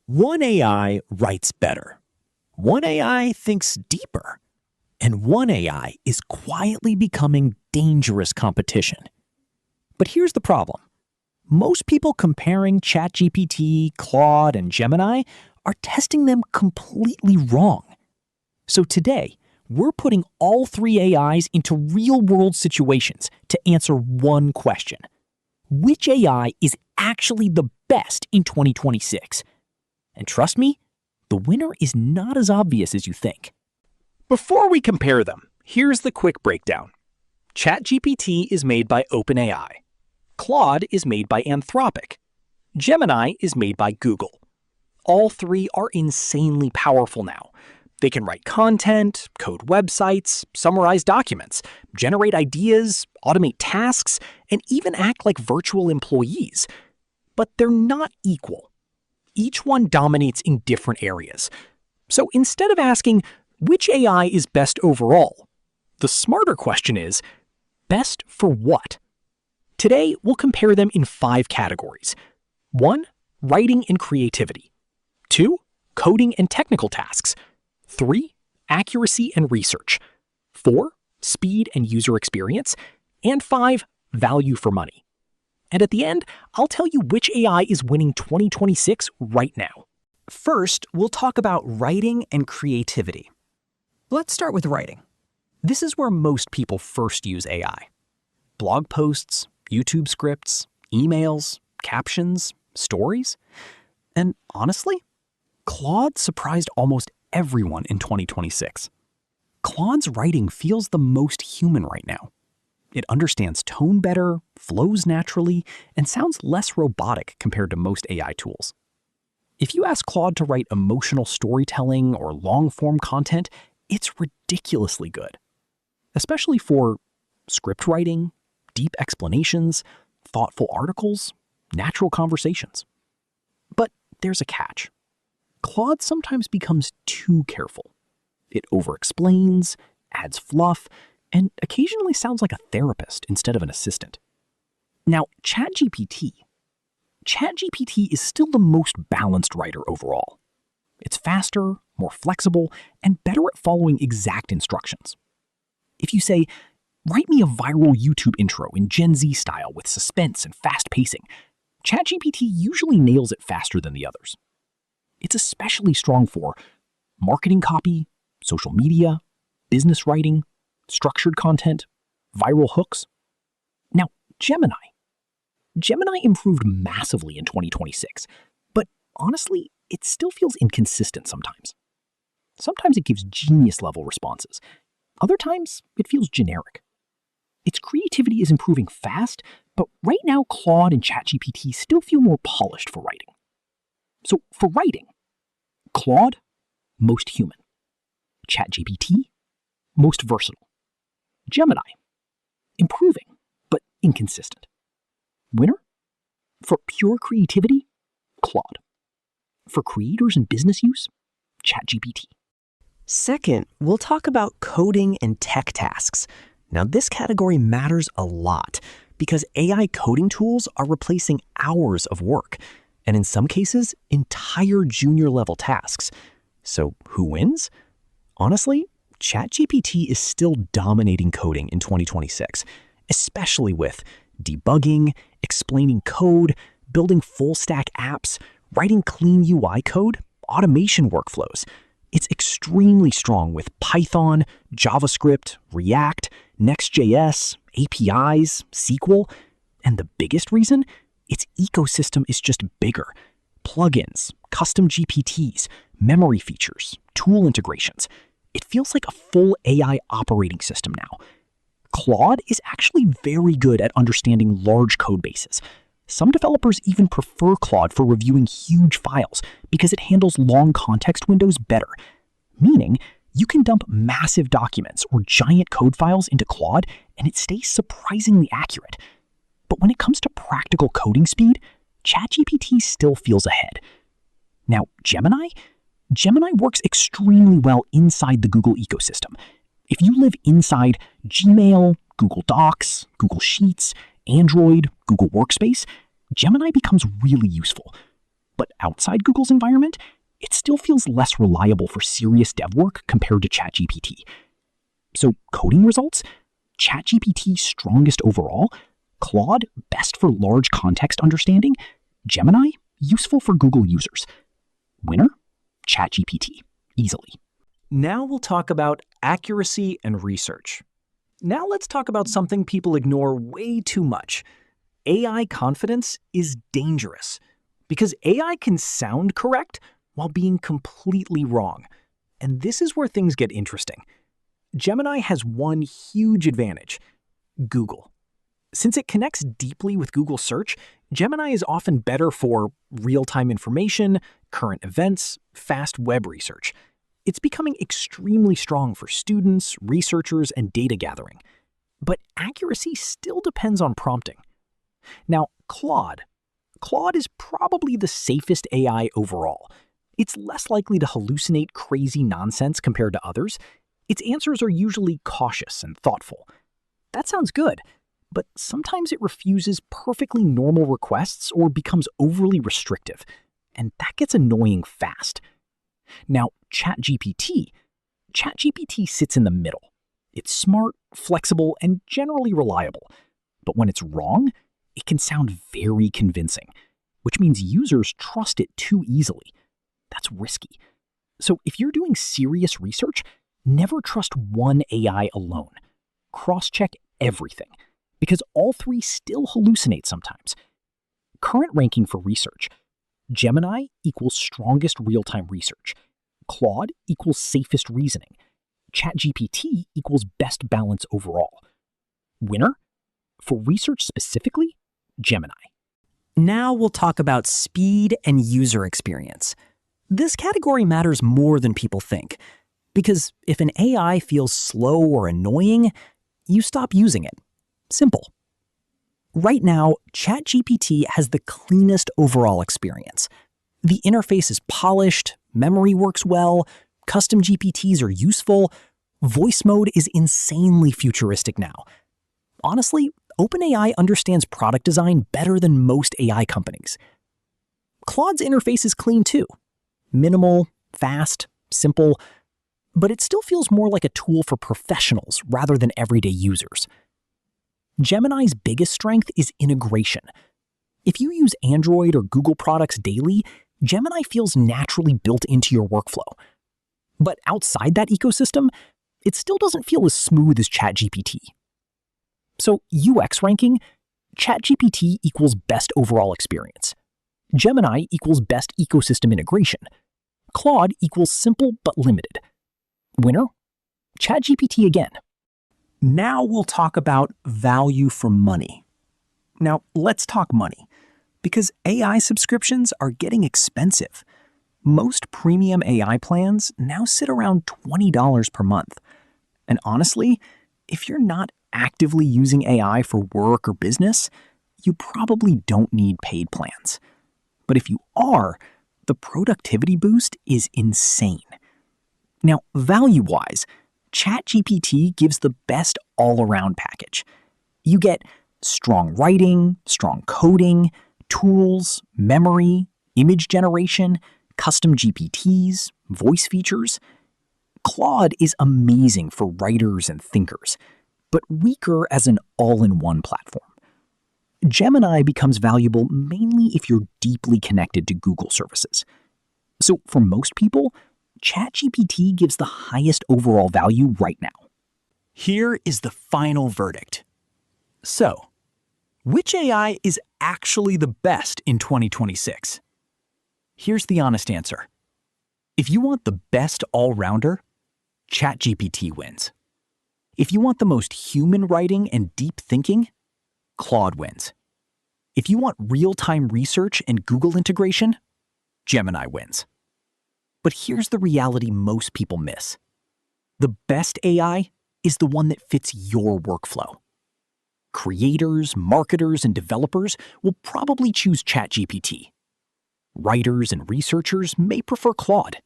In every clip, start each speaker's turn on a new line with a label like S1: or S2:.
S1: One AI writes better. One AI thinks deeper. And one AI is quietly becoming dangerous competition. But here's the problem. Most people comparing ChatGPT, Claude, and Gemini are testing them completely wrong. So today, we're putting all three AIs into real-world situations to answer one question. Which AI is actually the best in 2026? And trust me, the winner is not as obvious as you think.
S2: Before we compare them, here's the quick breakdown. ChatGPT is made by OpenAI. Claude is made by Anthropic. Gemini is made by Google. All three are insanely powerful now. They can write content, code websites, summarize documents, generate ideas, automate tasks, and even act like virtual employees. But they're not equal. Each one dominates in different areas. So instead of asking, which AI is best overall, the smarter question is, best for what? Today, we'll compare them in 5 categories. 1. Writing and creativity. 2. Coding and technical tasks. 3. Accuracy and research. 4. Speed and user experience. And 5. Value for money. And at the end, I'll tell you which AI is winning 2026 right now.
S3: First, we'll talk about writing and creativity. Let's start with writing. This is where most people first use AI. Blog posts, YouTube scripts, emails, captions, stories. And honestly, Claude surprised almost everyone in 2026. Claude's writing feels the most human right now. It understands tone better, flows naturally, and sounds less robotic compared to most AI tools. If you ask Claude to write emotional storytelling or long-form content, it's ridiculously good. Especially for script writing, deep explanations, thoughtful articles, natural conversations. But there's a catch. Claude sometimes becomes too careful. It over-explains, adds fluff, and occasionally sounds like a therapist instead of an assistant. Now, ChatGPT is still the most balanced writer overall. It's faster, more flexible, and better at following exact instructions. If you say, write me a viral YouTube intro in Gen Z style with suspense and fast pacing, ChatGPT usually nails it faster than the others. It's especially strong for marketing copy, social media, business writing, structured content, viral hooks. Now, Gemini improved massively in 2026, but honestly, it still feels inconsistent sometimes. Sometimes it gives genius-level responses. Other times, it feels generic. Its creativity is improving fast, but right now Claude and ChatGPT still feel more polished for writing. So for writing, Claude, most human. ChatGPT, most versatile. Gemini, improving, but inconsistent. Winner? For pure creativity, Claude. For creators and business use, ChatGPT. Second, we'll talk about coding and tech tasks. Now, this category matters a lot because AI coding tools are replacing hours of work, and in some cases, entire junior-level tasks. So who wins? Honestly, ChatGPT is still dominating coding in 2026, especially with debugging, explaining code, building full-stack apps, writing clean UI code, automation workflows. It's extremely strong with Python, JavaScript, React, Next.js, APIs, SQL, and the biggest reason? Its ecosystem is just bigger. Plugins, custom GPTs, memory features, tool integrations. It feels like a full AI operating system now. Claude is actually very good at understanding large code bases. Some developers even prefer Claude for reviewing huge files because it handles long context windows better, meaning you can dump massive documents or giant code files into Claude and it stays surprisingly accurate. But when it comes to practical coding speed, ChatGPT still feels ahead. Now, Gemini works extremely well inside the Google ecosystem. If you live inside Gmail, Google Docs, Google Sheets, Android, Google Workspace, Gemini becomes really useful.
S2: But outside Google's environment, it still feels less reliable for serious dev work compared to ChatGPT. So coding results? ChatGPT strongest overall, Claude best for large context understanding, Gemini useful for Google users. Winner? ChatGPT, easily.
S3: Now we'll talk about accuracy and research. Now let's talk about something people ignore way too much. AI confidence is dangerous because AI can sound correct while being completely wrong. And this is where things get interesting. Gemini has one huge advantage: Google. Since it connects deeply with Google Search, Gemini is often better for real-time information, current events, fast web research. It's becoming extremely strong for students, researchers, and data gathering. But accuracy still depends on prompting. Now, Claude. Claude is probably the safest AI overall. It's less likely to hallucinate crazy nonsense compared to others. Its answers are usually cautious and thoughtful. That sounds good, but sometimes it refuses perfectly normal requests or becomes overly restrictive, and that gets annoying fast. Now, ChatGPT sits in the middle. It's smart, flexible, and generally reliable. But when it's wrong, it can sound very convincing, which means users trust it too easily. That's risky. So if you're doing serious research, never trust one AI alone. Cross-check everything, because all three still hallucinate sometimes. Current ranking for research: Gemini equals strongest real-time research. Claude equals safest reasoning. ChatGPT equals best balance overall. Winner? For research specifically, Gemini.
S1: Now we'll talk about speed and user experience. This category matters more than people think, because if an AI feels slow or annoying, you stop using it. Simple. Right now, ChatGPT has the cleanest overall experience. The interface is polished, memory works well, custom GPTs are useful, voice mode is insanely futuristic now. Honestly, OpenAI understands product design better than most AI companies. Claude's interface is clean too. Minimal, fast, simple, but it still feels more like a tool for professionals rather than everyday users. Gemini's biggest strength is integration. If you use Android or Google products daily, Gemini feels naturally built into your workflow. But outside that ecosystem, it still doesn't feel as smooth as ChatGPT. So UX ranking, ChatGPT equals best overall experience. Gemini equals best ecosystem integration. Claude equals simple but limited. Winner? ChatGPT again.
S3: Now we'll talk about value for money. Now let's talk money, because AI subscriptions are getting expensive. Most premium AI plans now sit around $20 per month. And honestly, if you're not actively using AI for work or business, you probably don't need paid plans. But if you are, the productivity boost is insane. Now, value-wise, ChatGPT gives the best all-around package. You get strong writing, strong coding, tools, memory, image generation, custom GPTs, voice features. Claude is amazing for writers and thinkers, but weaker as an all-in-one platform. Gemini becomes valuable mainly if you're deeply connected to Google services. So for most people, ChatGPT gives the highest overall value right now. Here is the final verdict. So, which AI is actually the best in 2026? Here's the honest answer. If you want the best all-rounder, ChatGPT wins. If you want the most human writing and deep thinking, Claude wins. If you want real-time research and Google integration, Gemini wins. But here's the reality most people miss. The best AI is the one that fits your workflow. Creators, marketers, and developers will probably choose ChatGPT. Writers and researchers may prefer Claude.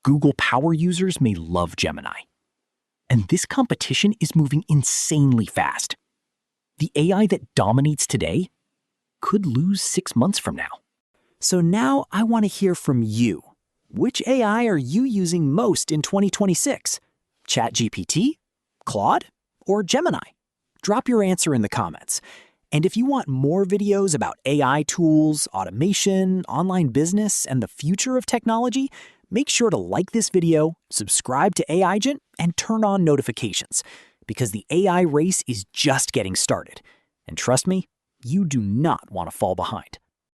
S3: Google Power users may love Gemini. And this competition is moving insanely fast. The AI that dominates today could lose 6 months from now.
S1: So now I want to hear from you. Which AI are you using most in 2026? ChatGPT, Claude, or Gemini? Drop your answer in the comments. And if you want more videos about AI tools, automation, online business, and the future of technology, make sure to like this video, subscribe to AIgent, and turn on notifications, because the AI race is just getting started. And trust me, you do not want to fall behind.